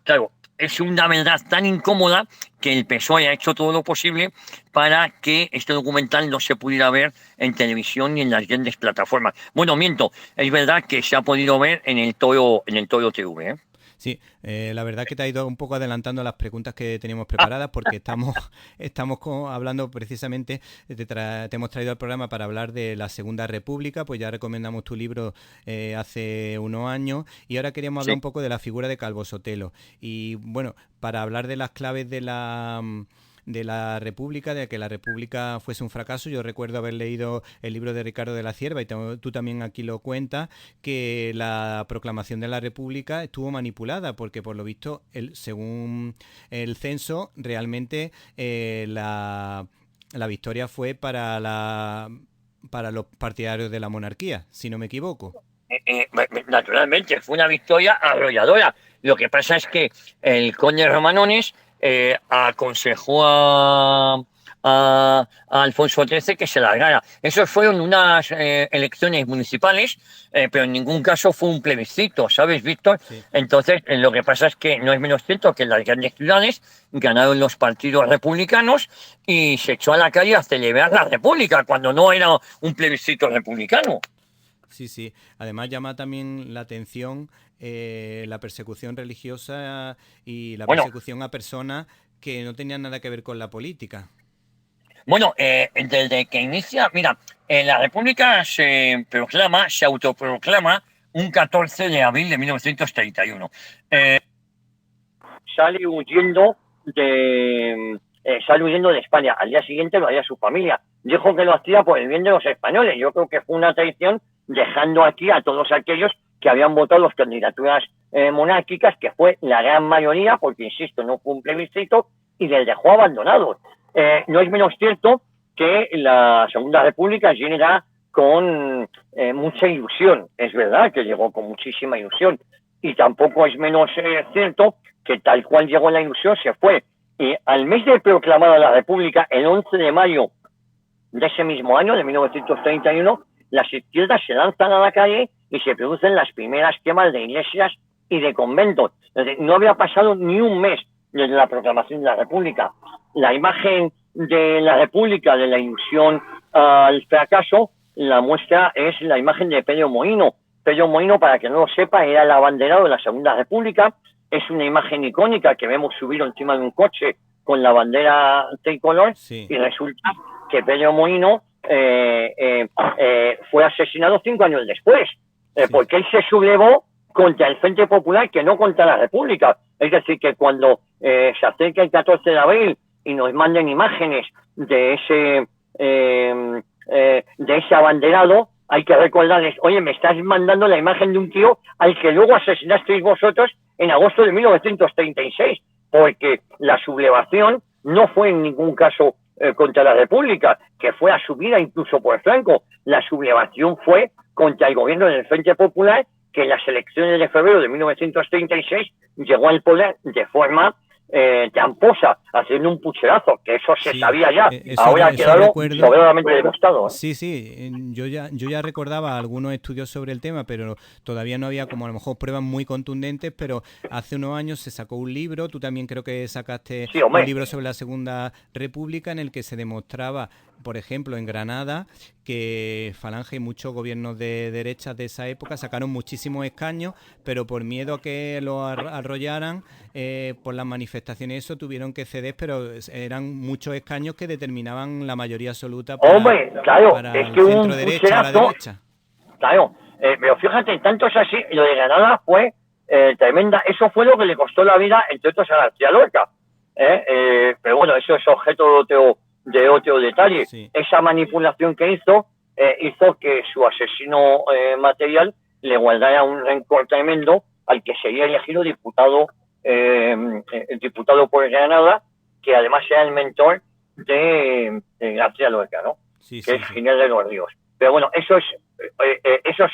Claro, es una verdad tan incómoda que el PSOE ha hecho todo lo posible para que este documental no se pudiera ver en televisión ni en las grandes plataformas. Bueno, miento, es verdad que se ha podido ver en el Toro TV, ¿eh? Sí, la verdad que te ha ido un poco adelantando las preguntas que teníamos preparadas, porque estamos hablando precisamente, te hemos traído al programa para hablar de la Segunda República, pues ya recomendamos tu libro hace unos años, y ahora queríamos hablar un poco de la figura de Calvo Sotelo. Y bueno, para hablar de las claves de la República, de que la República fuese un fracaso. Yo recuerdo haber leído el libro de Ricardo de la Cierva, y tú también aquí lo cuentas, que la proclamación de la República estuvo manipulada, porque por lo visto, según el censo, realmente la victoria fue para los partidarios de la monarquía, si no me equivoco. Naturalmente, fue una victoria arrolladora. Lo que pasa es que el conde Romanones aconsejó a Alfonso XIII que se largara. Esos fueron unas elecciones municipales, pero en ningún caso fue un plebiscito, ¿sabes, Víctor? Sí. Entonces, lo que pasa es que no es menos cierto que en las grandes ciudades ganaron los partidos republicanos y se echó a la calle a celebrar la República, cuando no era un plebiscito republicano. Sí, sí. Además llama también la atención la persecución religiosa y la persecución a personas que no tenían nada que ver con la política. Bueno, desde que inicia, mira, la República se autoproclama un 14 de abril de 1931. Sale huyendo de España. Al día siguiente lo haría su familia. Dijo que lo hacía por el bien de los españoles. Yo creo que fue una traición, dejando aquí a todos aquellos que habían votado las candidaturas monárquicas, que fue la gran mayoría, porque, insisto, no fue un plebiscito, y les dejó abandonados. No es menos cierto que la Segunda República llega con mucha ilusión. Es verdad que llegó con muchísima ilusión, y tampoco es menos cierto que tal cual llegó la ilusión se fue. Y al mes de proclamada la República, el 11 de mayo de ese mismo año, de 1931, las izquierdas se lanzan a la calle y se producen las primeras quemas de iglesias y de conventos. No había pasado ni un mes desde la proclamación de la República. La imagen de la República, de la ilusión al fracaso, la muestra es la imagen de Pedro Moino. Pedro Moino, para que no lo sepa, era el abanderado de la Segunda República. Es una imagen icónica que vemos subido encima de un coche con la bandera tricolor, y resulta que Pedro Moino fue asesinado 5 años después, porque él se sublevó contra el Frente Popular, que no contra la República. Es decir, que cuando se acerca el 14 de abril y nos manden imágenes de ese abanderado, hay que recordarles, oye, me estás mandando la imagen de un tío al que luego asesinasteis vosotros en agosto de 1936, porque la sublevación no fue en ningún caso contra la República, que fue asumida incluso por Franco. La sublevación fue contra el gobierno del Frente Popular, que en las elecciones de febrero de 1936 llegó al poder de forma tramposa, haciendo un pucherazo, que eso se sabía ya. Ahora ha quedado soberanamente demostrado. Sí, yo ya recordaba algunos estudios sobre el tema, pero todavía no había como a lo mejor pruebas muy contundentes, pero hace unos años se sacó un libro, tú también creo que sacaste un libro sobre la Segunda República, en el que se demostraba, por ejemplo, en Granada, que Falange y muchos gobiernos de derechas de esa época sacaron muchísimos escaños, pero por miedo a que lo arrollaran por las manifestaciones, eso tuvieron que ceder, pero eran muchos escaños que determinaban la mayoría absoluta para, para es el que centro derecha, la derecha. Claro, pero fíjate, tanto es así, lo de Granada fue tremenda, eso fue lo que le costó la vida, entre otros, a García Lorca. Pero bueno, eso es objeto de otro detalle. Esa manipulación que hizo que su asesino material le guardara un rencor tremendo al que sería elegido diputado por Granada, que además era el mentor de García Lorca, ¿no? Que es Ginés de los Ríos. Pero bueno, eso es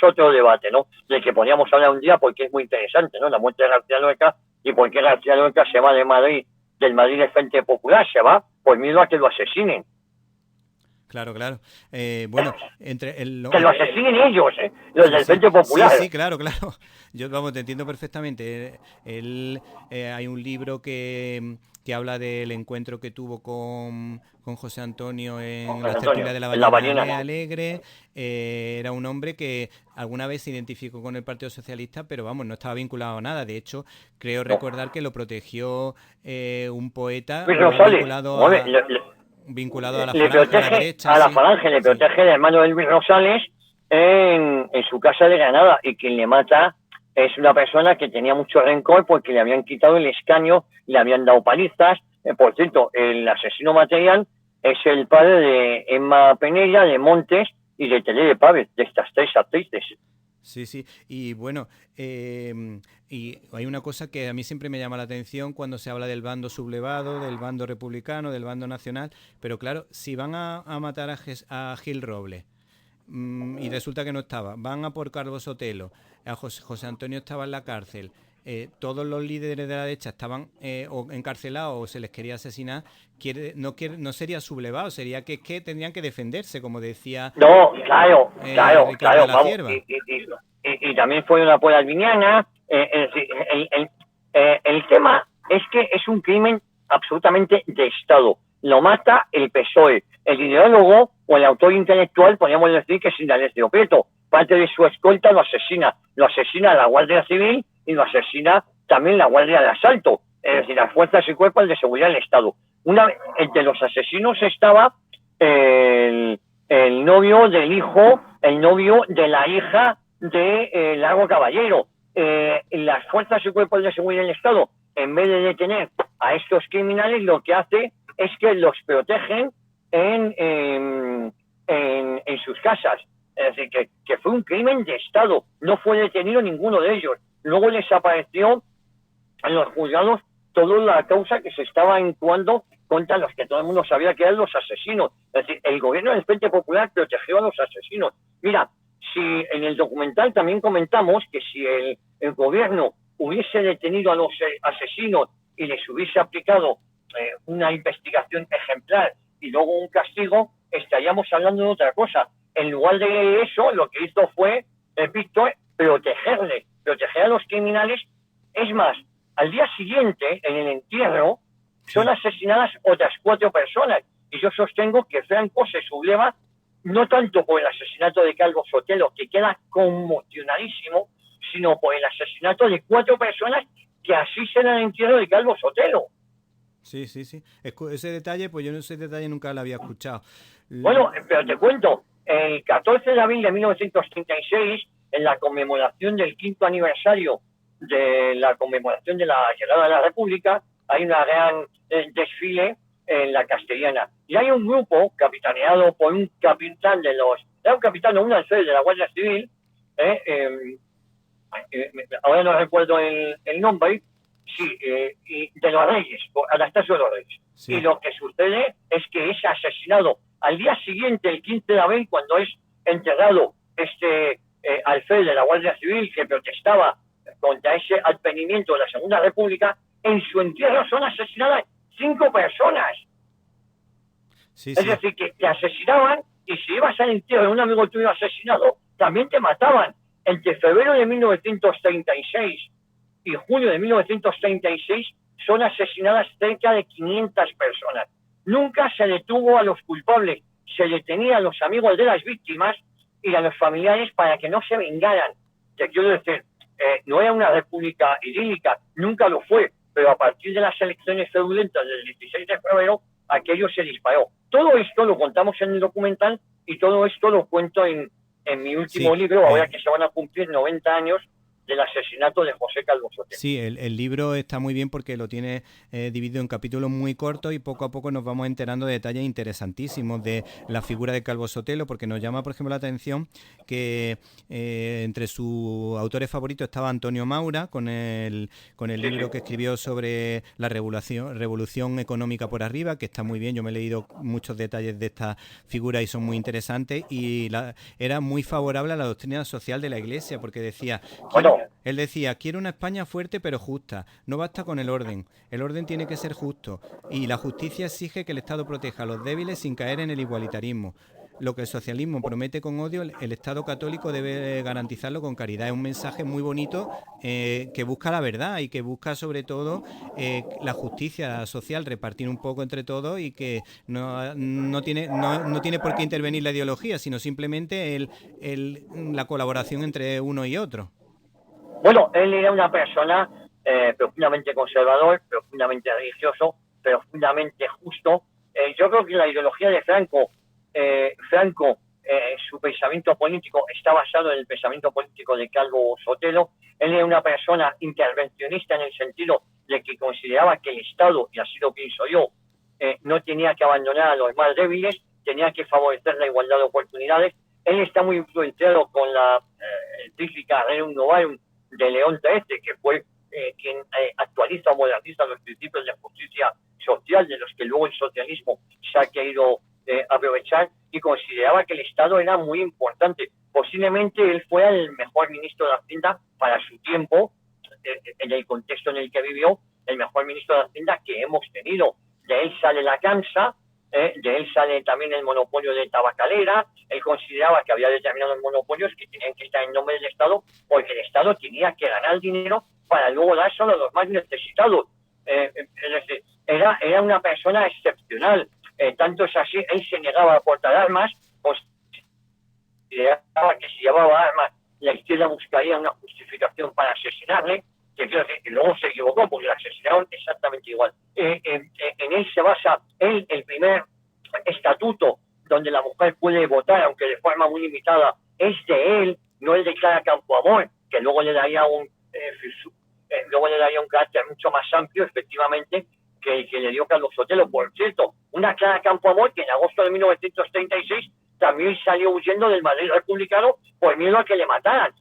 otro debate, ¿no? Del que podríamos hablar un día, porque es muy interesante, ¿no? La muerte de García Lorca y por qué García Lorca se va de Madrid, del Madrid del Frente Popular, se va por miedo a que lo asesinen. Claro. Bueno, que lo asesinen ellos, los del Frente Popular. Sí, claro. Yo, te entiendo perfectamente. Hay un libro que habla del encuentro que tuvo con José Antonio en la tertulia de la Ballena Alegre. Era un hombre que alguna vez se identificó con el Partido Socialista, pero vamos, no estaba vinculado a nada. De hecho, creo recordar que lo protegió un poeta vinculado a la derecha. A la Falange le protege el hermano de Luis Rosales en su casa de Granada, y quien le mata es una persona que tenía mucho rencor porque le habían quitado el escaño, le habían dado palizas. Por cierto, el asesino material es el padre de Emma Penella, de Montes y de Telé de Pávez, de estas tres actrices. Sí. Y bueno, y hay una cosa que a mí siempre me llama la atención cuando se habla del bando sublevado, del bando republicano, del bando nacional, pero claro, si van a matar a Gil Robles y resulta que no estaba, van a por Carlos Sotelo, a José Antonio estaba en la cárcel, todos los líderes de la derecha estaban o encarcelados o se les quería asesinar, no sería sublevado, sería que tendrían que defenderse, como decía. No, claro, vamos, y también fue una pola albiniana. El tema es que es un crimen absolutamente de Estado. Lo mata el PSOE, el ideólogo o el autor intelectual, podríamos decir que es Indalecio Prieto. Parte de su escolta lo asesina la Guardia Civil y lo asesina también la Guardia de Asalto, es decir, las fuerzas y cuerpos de seguridad del Estado. Entre los asesinos estaba el novio del hijo, el novio de la hija de Largo Caballero. Las fuerzas y cuerpos de seguridad del Estado, en vez de detener a estos criminales, lo que hace es que los protegen en sus casas. Es decir, que fue un crimen de Estado. No fue detenido ninguno de ellos. Luego desapareció en los juzgados toda la causa que se estaba incoando contra los que todo el mundo sabía que eran los asesinos. Es decir, el gobierno del Frente Popular protegió a los asesinos. Mira, si en el documental también comentamos que si el gobierno hubiese detenido a los asesinos y les hubiese aplicado una investigación ejemplar y luego un castigo, estaríamos hablando de otra cosa. En lugar de eso, lo que hizo fue, Víctor, proteger a los criminales. Es más, al día siguiente, en el entierro, son asesinadas otras 4 personas. y yo sostengo que Franco se subleva no tanto por el asesinato de Calvo Sotelo, que queda conmocionadísimo, sino por el asesinato de 4 personas que asisten al entierro de Calvo Sotelo. Sí. Ese detalle, pues yo ese detalle nunca lo había escuchado. Bueno, pero te cuento, el 14 de abril de 1936, en la conmemoración del 5º aniversario de la conmemoración de la llegada de la República, hay una gran desfile en la Castellana. Y hay un grupo capitaneado por un capitán un alférez de la Guardia Civil, ahora no recuerdo el nombre, y de los Reyes, Anastasio de los Reyes. Sí. Y lo que sucede es que es asesinado al día siguiente, el 15 de abril, cuando es enterrado alférez de la Guardia Civil que protestaba contra ese advenimiento de la Segunda República. En su entierro son asesinadas 5 personas. Sí. Es decir, que te asesinaban, y si ibas al entierro de un amigo tuyo asesinado, también te mataban. Entre febrero de 1936 y junio de 1936 son asesinadas cerca de 500 personas. Nunca se detuvo a los culpables, se detenía a los amigos de las víctimas y a los familiares para que no se vengaran. Te quiero decir, no era una república idílica, nunca lo fue, pero a partir de las elecciones fraudulentas del 16 de febrero, aquello se disparó. Todo esto lo contamos en el documental y todo esto lo cuento en mi último libro, ahora que se van a cumplir 90 años del asesinato de José Calvo Sotelo. Sí, el libro está muy bien porque lo tiene dividido en capítulos muy cortos y poco a poco nos vamos enterando de detalles interesantísimos de la figura de Calvo Sotelo, porque nos llama, por ejemplo, la atención que entre sus autores favoritos estaba Antonio Maura con el libro que escribió sobre la revolución económica por arriba, que está muy bien. Yo me he leído muchos detalles de esta figura y son muy interesantes, y era muy favorable a la doctrina social de la Iglesia, porque decía... Él decía, quiero una España fuerte pero justa, no basta con el orden tiene que ser justo, y la justicia exige que el Estado proteja a los débiles sin caer en el igualitarismo. Lo que el socialismo promete con odio, el Estado católico debe garantizarlo con caridad. Es un mensaje muy bonito que busca la verdad y que busca sobre todo la justicia social, repartir un poco entre todos, y que no tiene por qué intervenir la ideología, sino simplemente la colaboración entre uno y otro. Bueno, él era una persona profundamente conservador, profundamente religioso, profundamente justo. Yo creo que la ideología de Franco, su pensamiento político está basado en el pensamiento político de Calvo Sotelo. Él era una persona intervencionista en el sentido de que consideraba que el Estado, y así lo pienso yo, no tenía que abandonar a los más débiles, tenía que favorecer la igualdad de oportunidades. Él está muy influenciado con la típica Rerum Novarum de León XIII, que fue quien actualiza o moderniza los principios de justicia social, de los que luego el socialismo se ha querido aprovechar, y consideraba que el Estado era muy importante. Posiblemente él fuera el mejor ministro de Hacienda para su tiempo, en el contexto en el que vivió, el mejor ministro de Hacienda que hemos tenido. De él sale la CAMSA, de él sale también el monopolio de tabacalera. Él consideraba que había determinados monopolios que tenían que estar en nombre del Estado, porque el Estado tenía que ganar dinero para luego dárselo a los más necesitados. Es decir, era una persona excepcional. Tanto es así, él se negaba a portar armas, consideraba que si llevaba armas, la izquierda buscaría una justificación para asesinarle, que luego se equivocó porque lo asesinaron exactamente igual. En él se basa el primer estatuto donde la mujer puede votar, aunque de forma muy limitada, es de él, no el de Clara Campoamor, que luego le daría un carácter mucho más amplio, efectivamente, que el que le dio Calvo Sotelo. Por cierto, una Clara Campoamor que en agosto de 1936 también salió huyendo del Madrid republicano por miedo a que la mataran.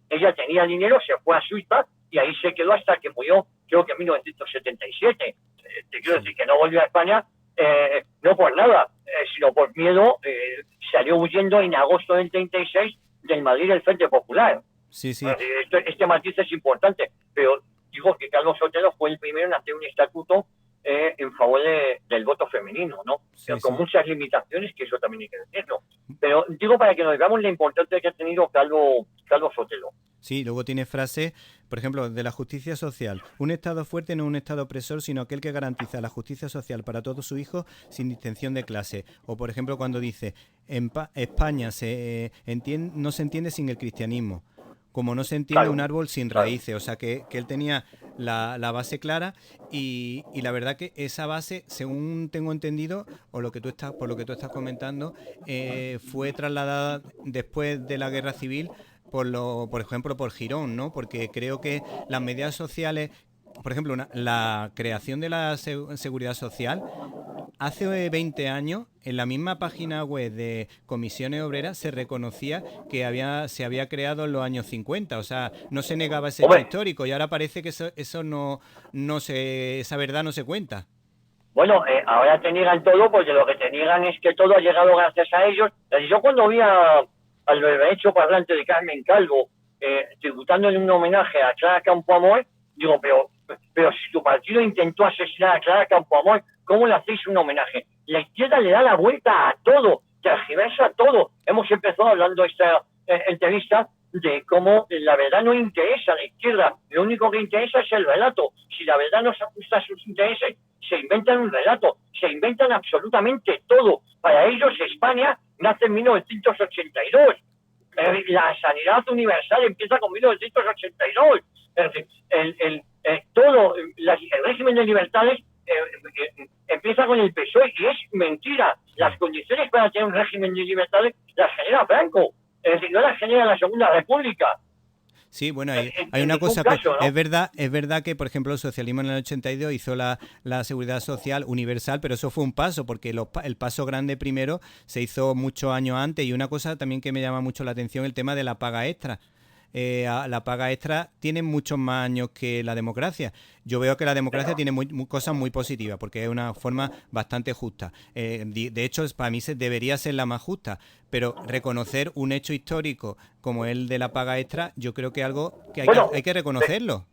Ella tenía dinero, se fue a Suiza y ahí se quedó hasta que murió, creo que en 1977. Te quiero decir que no volvió a España, no por nada, sino por miedo. Salió huyendo en agosto del 36 del Madrid del Frente Popular. Sí. Este matiz es importante, pero digo que Calvo Sotelo fue el primero en hacer un estatuto en favor del voto femenino, ¿no? Sí, con muchas limitaciones, que eso también hay que decirlo. Pero digo para que nos veamos la importancia que ha tenido Calvo Sotelo. Sí, luego tiene frases, por ejemplo, de la justicia social. Un Estado fuerte no es un Estado opresor, sino aquel que garantiza la justicia social para todos sus hijos sin distinción de clase. O, por ejemplo, cuando dice, España no se entiende sin el cristianismo, como no se entiende un árbol sin raíces. O sea, que él tenía la base clara y la verdad que esa base, según tengo entendido, por lo que tú estás comentando, fue trasladada después de la Guerra Civil por ejemplo, por Girón, ¿no? Porque creo que las medidas sociales, por ejemplo, la creación de la seguridad social, hace 20 años, en la misma página web de Comisiones Obreras se reconocía que se había creado en los años 50, o sea, no se negaba ese hecho histórico, y ahora parece que esa verdad no se cuenta. Bueno, ahora te niegan todo, porque lo que te niegan es que todo ha llegado gracias a ellos. Yo cuando vi al derecho parlante de Carmen Calvo tributándole un homenaje a Clara Campoamor, digo, pero si tu partido intentó asesinar a Clara Campoamor, ¿cómo le hacéis un homenaje? La izquierda le da la vuelta a todo, tergiversa todo. Hemos empezado hablando esta entrevista de cómo la verdad no interesa a la izquierda, lo único que interesa es el relato. Si la verdad no se ajusta a sus intereses, se inventan un relato, se inventan absolutamente todo. Para ellos España nace en 1982, la sanidad universal empieza con 1982, el régimen de libertades empieza con el PSOE, y es mentira. Las condiciones para tener un régimen de libertades las genera Franco, es decir, no las genera la Segunda República. Sí, bueno, hay una cosa, caso, ¿no? Es verdad que, por ejemplo, el socialismo en el 82 hizo la seguridad social universal, pero eso fue un paso, porque el paso grande primero se hizo muchos años antes. Y una cosa también que me llama mucho la atención, el tema de la paga extra. La paga extra tiene muchos más años que la democracia. Yo veo que la democracia tiene cosas muy positivas, porque es una forma bastante justa. De hecho, para mí debería ser la más justa, pero reconocer un hecho histórico como el de la paga extra, yo creo que es algo que hay que reconocerlo.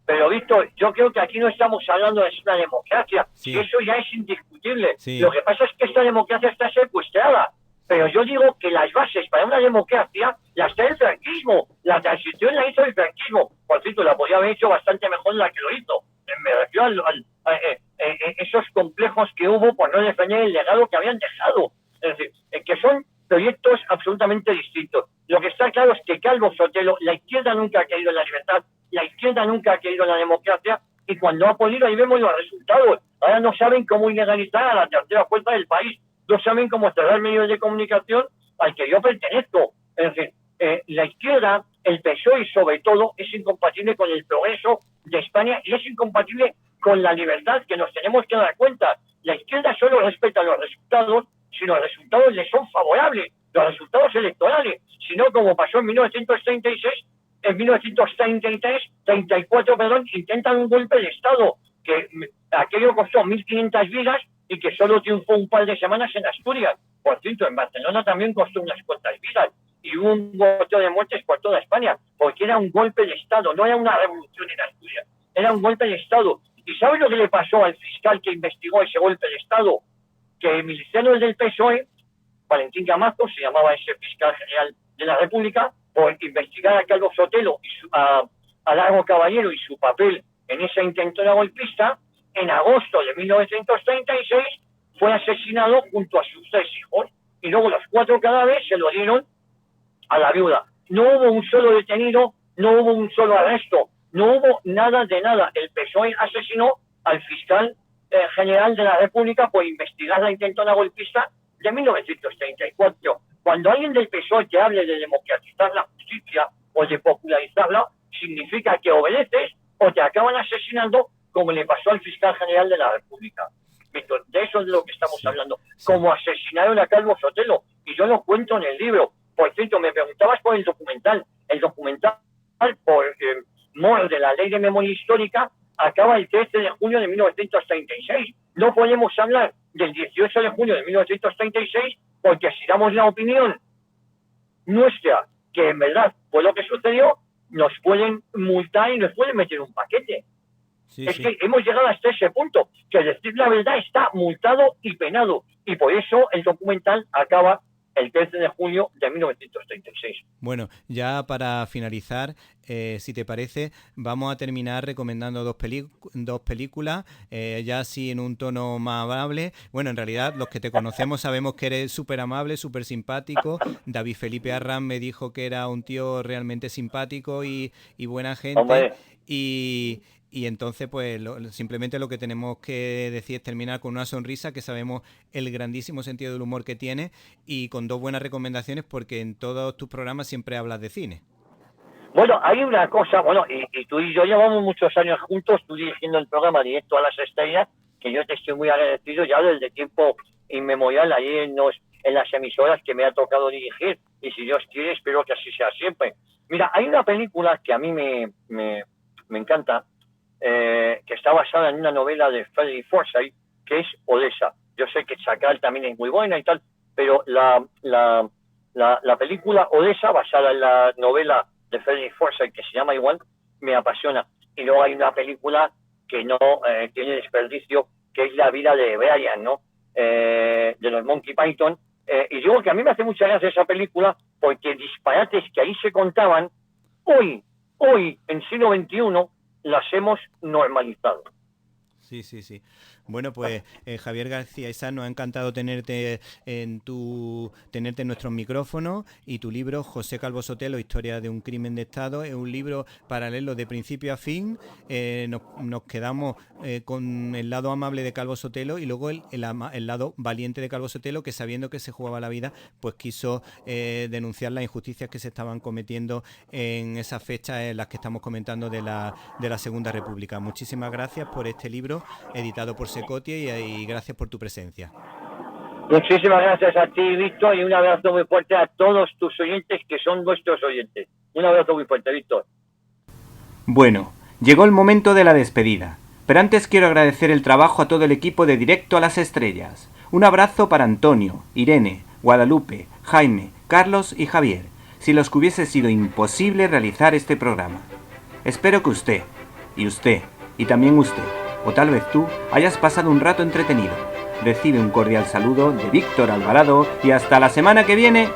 Pero Víctor, yo creo que aquí no estamos hablando de una democracia, sí. Eso ya es indiscutible. Sí. Lo que pasa es que esta democracia está secuestrada. Pero yo digo que las bases para una democracia las da el franquismo. La transición la hizo el franquismo. Por cierto, la podría haber hecho bastante mejor la que lo hizo. Me refiero a esos complejos que hubo por no defender el legado que habían dejado. Es decir, que son proyectos absolutamente distintos. Lo que está claro es que Calvo Sotelo, la izquierda nunca ha querido en la libertad, la izquierda nunca ha querido en la democracia, y cuando ha podido, ahí vemos los resultados. Ahora no saben cómo ilegalizar a la tercera fuerza del país. No saben cómo cerrar medios de comunicación al que yo pertenezco. Es decir, la izquierda, el PSOE sobre todo, es incompatible con el progreso de España y es incompatible con la libertad, que nos tenemos que dar cuenta. La izquierda solo respeta los resultados si los resultados le son favorables, los resultados electorales. Si no, como pasó en 1934, intentan un golpe de Estado, que aquello costó 1.500 vidas y que solo triunfó un par de semanas en Asturias. Por cierto, en Barcelona también costó unas cuantas vidas y hubo un goteo de muertes por toda España, porque era un golpe de Estado, no era una revolución en Asturias, era un golpe de Estado. ¿Y sabes lo que le pasó al fiscal que investigó ese golpe de Estado? Que milicianos del PSOE, Valentín Gamazo, se llamaba ese fiscal general de la República, por investigar a Calvo Sotelo y a Largo Caballero y su papel en esa intentona golpista, en agosto de 1936 fue asesinado junto a sus 3 hijos, y luego los 4 cadáveres se lo dieron a la viuda. No hubo un solo detenido, no hubo un solo arresto, no hubo nada de nada. El PSOE asesinó al fiscal general de la República por investigar la intentona golpista de 1934. Cuando alguien del PSOE te hable de democratizar la justicia o de popularizarla, significa que obedeces o te acaban asesinando, como le pasó al fiscal general de la República. Víctor, de eso es de lo que estamos hablando. Como asesinaron a Calvo Sotelo, y yo lo cuento en el libro. Por cierto, me preguntabas por el documental. El documental por mor de la Ley de Memoria Histórica acaba el 13 de junio de 1936. No podemos hablar del 18 de junio de 1936 porque si damos la opinión nuestra, que en verdad fue lo que sucedió, nos pueden multar y nos pueden meter un paquete. Sí, que hemos llegado hasta ese punto, que decir la verdad está multado y penado, y por eso el documental acaba el 13 de junio de 1936. Bueno, ya para finalizar, si te parece, vamos a terminar recomendando dos películas, ya así en un tono más amable. Bueno, en realidad los que te conocemos sabemos que eres súper amable, súper simpático. David Felipe Arran me dijo que era un tío realmente simpático y buena gente. Hombre. Y entonces, pues simplemente lo que tenemos que decir es terminar con una sonrisa, que sabemos el grandísimo sentido del humor que tiene, y con dos buenas recomendaciones, porque en todos tus programas siempre hablas de cine. Bueno, hay una cosa, y tú y yo llevamos muchos años juntos, tú dirigiendo el programa Directo a las Estrellas, que yo te estoy muy agradecido ya desde tiempo inmemorial ahí en las emisoras que me ha tocado dirigir, y si Dios quiere, espero que así sea siempre. Mira, hay una película que a mí me encanta, que está basada en una novela de Frederick Forsyth, que es Odessa. Yo sé que Chacal también es muy buena y tal, pero la película Odessa, basada en la novela de Frederick Forsyth, que se llama igual, me apasiona. Y luego hay una película que no tiene desperdicio, que es La vida de Brian, ¿no? De los Monty Python. Y digo que a mí me hace mucha gracia esa película, porque disparates que ahí se contaban, hoy, en siglo XXI, las hemos normalizado. Sí. Bueno, pues Javier García Isaac, nos ha encantado tenerte en nuestros micrófonos, y tu libro, José Calvo Sotelo, Historia de un crimen de Estado, es un libro para leerlo de principio a fin. Nos quedamos con el lado amable de Calvo Sotelo, y luego el lado valiente de Calvo Sotelo, que sabiendo que se jugaba la vida, pues quiso denunciar las injusticias que se estaban cometiendo en esas fechas en las que estamos comentando de la Segunda República. Muchísimas gracias por este libro, editado por Secotia, y gracias por tu presencia. Muchísimas gracias a ti, Víctor, y un abrazo muy fuerte a todos tus oyentes, que son nuestros oyentes. Un abrazo muy fuerte, Víctor. Bueno, llegó el momento de la despedida, pero antes quiero agradecer el trabajo a todo el equipo de Directo a las Estrellas. Un abrazo para Antonio, Irene, Guadalupe, Jaime, Carlos y Javier, sin los que hubiese sido imposible realizar este programa. Espero que usted, y también usted, o tal vez tú, hayas pasado un rato entretenido. Recibe un cordial saludo de Víctor Alvarado, y hasta la semana que viene.